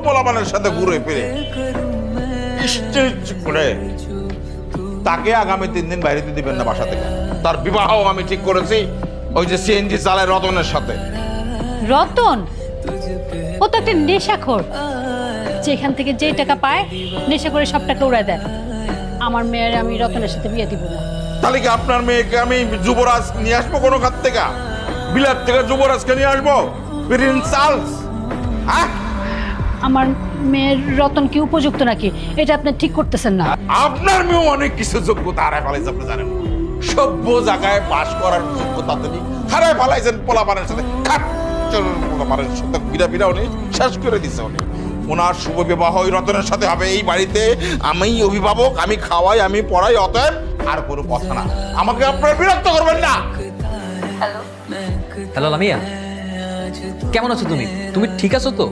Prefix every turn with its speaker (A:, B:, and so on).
A: পোলাপানের সাথে ঘুরে ফিরে করে তাকে আগামী 3 দিন বাইরে দিবেন না বাসা থেকে। তার বিবাহ আমি ঠিক করেছি ওই যে সিএনজি চালায় রতনের সাথে।
B: রতন ও তো একটা নেশাখোর, যেখান থেকে যে টাকা পায় নেশা করে সব টাকা উড়ায় দেয়। আমার মেয়ের আমি রতনের সাথে বিয়ে দিব না।
A: তাহলে কি আপনার মেয়েকে আমি যুবরাজ নিয়ে আসবো কোনো খাত থেকে? বিলাত থেকে যুবরাজকে নিয়ে আসবো? Prince Charles? হ্যাঁ,
B: আমার মেয়ের রতন কি উপযুক্ত নাকি এটা আপনি ঠিক করতেছেন না।
A: আপনার মেয়ে অনেক কিছু যোগ্যতা হারায় ফেলাইছে, আপনি জানেন। সভ্য জায়গায় বাস করার যোগ্যতা তিনি হারায় ফেলাইছেন পোলাপানের সাথে। পোলাপানের সাথে বিড়া উনি শেষ করে দিছে। উনি ওনার শুভ বিবাহ ওই রতনের সাথে হবে। এই বাড়িতে আমি অভিভাবক, আমি খাওয়াই, আমি পড়াই, অতএব আর কোনো কথা না। আমাকে আপনারা বিরক্ত করবেন না।
C: হ্যালো লামিয়া, কেমন আছো তুমি? তুমি ঠিক আছো তো?